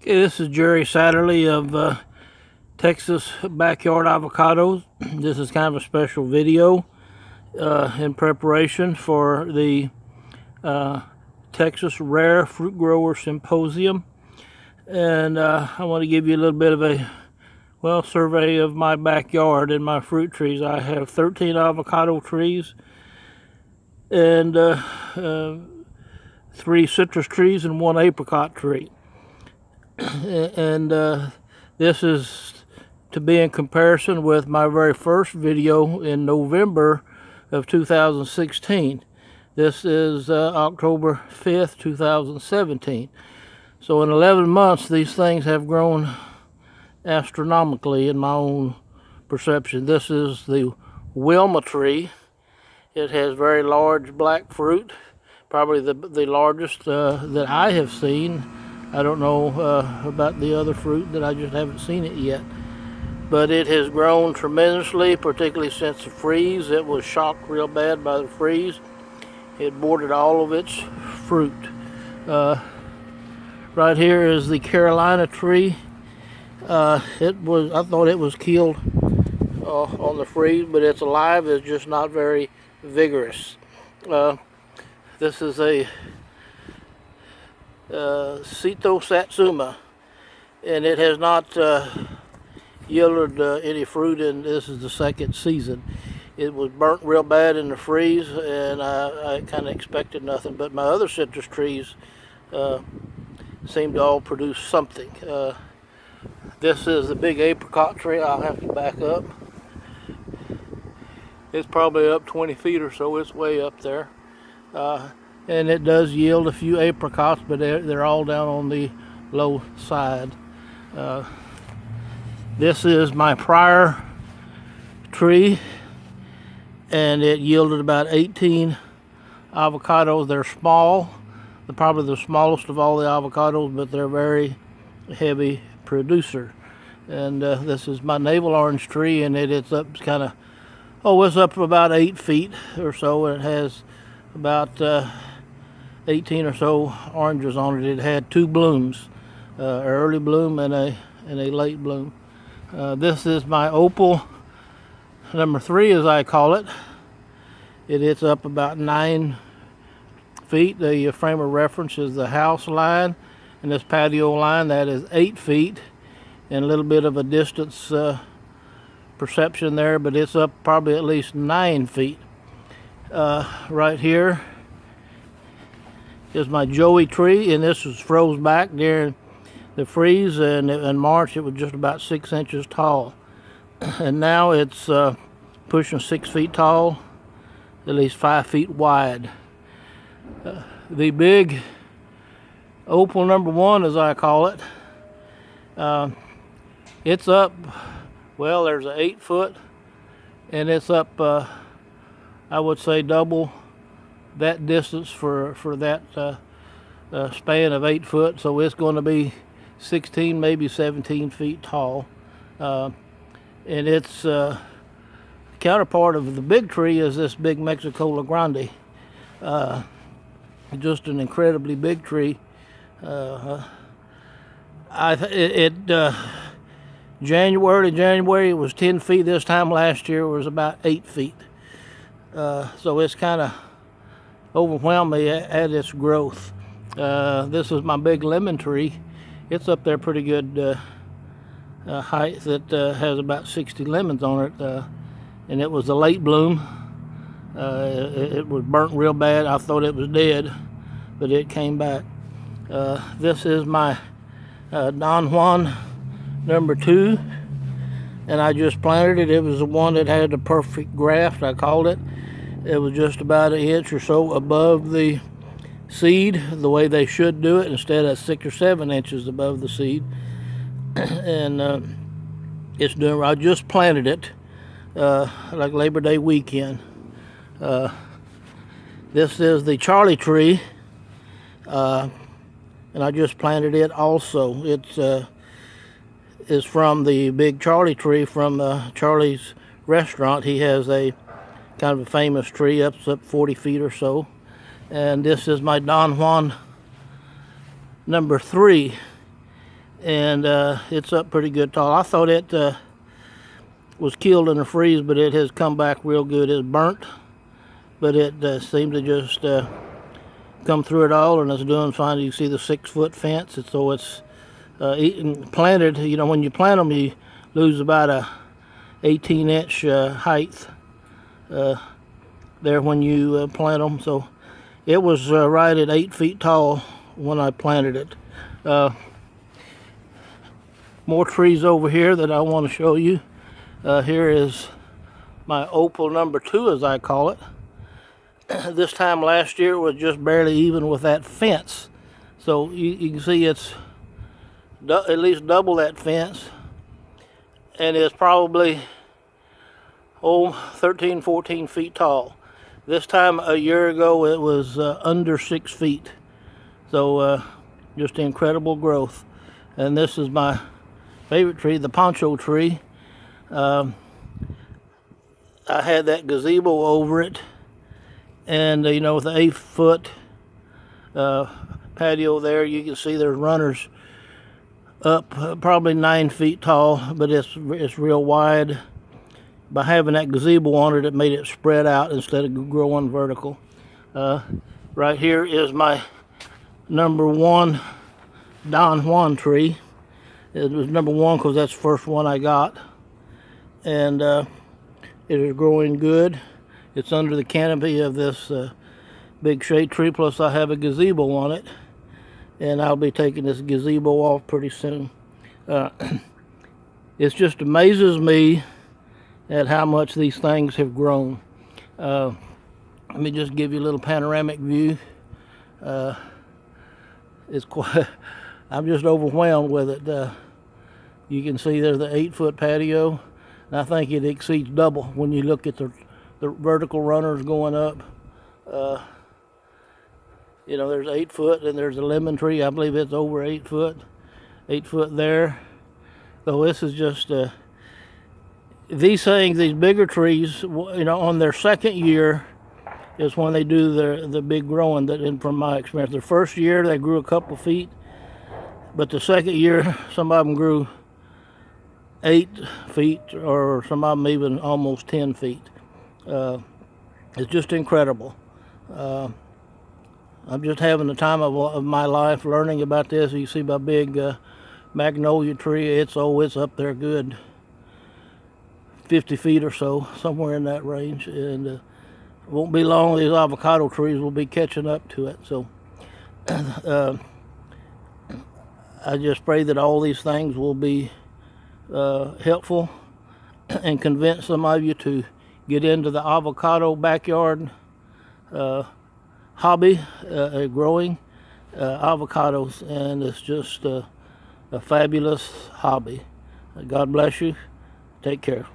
Okay, this is Jerry Satterley of Texas Backyard Avocados. This is kind of a special video in preparation for the Texas Rare Fruit Grower Symposium. And I want to give you a little bit of a survey of my backyard and my fruit trees. I have 13 avocado trees and 3 citrus trees and 1 apricot tree. And this is to be in comparison with my very first video in November of 2016. This is October 5th, 2017. So in 11 months, these things have grown astronomically in my own perception. This is the Wilma tree. It has very large black fruit, probably the largest that I have seen. I don't know about the other fruit, that I just haven't seen it yet. But it has grown tremendously, particularly since the freeze. It was shocked real bad by the freeze. It boarded all of its fruit. Right here is the Carolina tree. I thought it was killed on the freeze, but it's alive. It's just not very vigorous. This is a Sito Satsuma, and it has not yielded any fruit, and this is the second season. It was burnt real bad in the freeze, and I kind of expected nothing, but my other citrus trees seem to all produce something. This is the big apricot tree. I'll have to back up. It's probably up 20 feet or so. It's way up there. And it does yield a few apricots, but they're all down on the low side. This is my prior tree, and it yielded about 18 avocados. They're small. They're probably the smallest of all the avocados, but they're very heavy producer. And this is my navel orange tree, and it's up it's up about 8 feet or so, and it has about 18 or so oranges on it. It had 2 blooms, an early bloom and a late bloom. This is my opal number 3, as I call it. It's up about 9 feet. The frame of reference is the house line, and this patio line, that is 8 feet, and a little bit of a distance perception there, but it's up probably at least 9 feet. Right here is my Joey tree, and this was froze back during the freeze, and in March it was just about 6 inches tall, and now it's pushing 6 feet tall, at least 5 feet wide. The big opal number 1, as I call it, it's up, there's an 8 foot, and it's up I would say double that distance for that span of 8 foot, so it's going to be 16, maybe 17 feet tall. And its counterpart of the big tree is this big Mexicola Grande. Just an incredibly big tree. January it was 10 feet. This time last year it was about 8 feet. So it's kind of overwhelmed me at its growth. This is my big lemon tree. It's up there pretty good height. It has about 60 lemons on it, and it was a late bloom. It was burnt real bad. I thought it was dead, but it came back. This is my Don Juan number 2, and I just planted it. It was the one that had the perfect graft, I called it. It was just about 1 inch or so above the seed, the way they should do it, instead of 6 or 7 inches above the seed. And it's doing. I just planted it like Labor Day weekend. This is the Charlie tree, and I just planted it also. It's from the big Charlie tree from Charlie's restaurant. He has a kind of a famous tree up 40 feet or so. And this is my Don Juan number 3. and it's up pretty good tall. I thought it was killed in the freeze, but it has come back real good. It's burnt, but it seemed to just come through it all, and it's doing fine. You see the 6-foot fence, and so it's planted. You know, when you plant them, you lose about a 18-inch height there when you plant them. So it was right at 8 feet tall when I planted it. More trees over here that I want to show you. Here is my opal number 2, as I call it. This time last year it was just barely even with that fence. So you can see it's at least double that fence, and it's probably 13, 14 feet tall. This time a year ago it was under 6 feet. So just incredible growth. And this is my favorite tree, the poncho tree. I had that gazebo over it, and you know, with the 8-foot patio there, you can see there's runners up probably 9 feet tall, but it's real wide. By having that gazebo on it, it made it spread out instead of growing vertical. Right here is my number 1 Don Juan tree. It was number 1 because that's the first one I got, and it is growing good. It's under the canopy of this big shade tree, plus I have a gazebo on it, and I'll be taking this gazebo off pretty soon. It just amazes me at how much these things have grown. Let me just give you a little panoramic view. It's quite, I'm just overwhelmed with it. You can see there's the 8-foot patio, and I think it exceeds double when you look at the vertical runners going up. You know, there's 8 foot, and there's a lemon tree. I believe it's over 8 foot. 8 foot there. So this is just these things, these bigger trees, you know, on their second year is when they do the big growing. That, from my experience, the first year they grew a couple feet, but the second year some of them grew 8 feet, or some of them even almost 10 feet. It's just incredible. I'm just having the time of my life learning about this. You see my big magnolia tree. It's up there good 50 feet or so, somewhere in that range, and it won't be long these avocado trees will be catching up to it. So I just pray that all these things will be helpful and convince some of you to get into the avocado backyard hobby, growing avocados, and it's just a fabulous hobby. God bless you. Take care.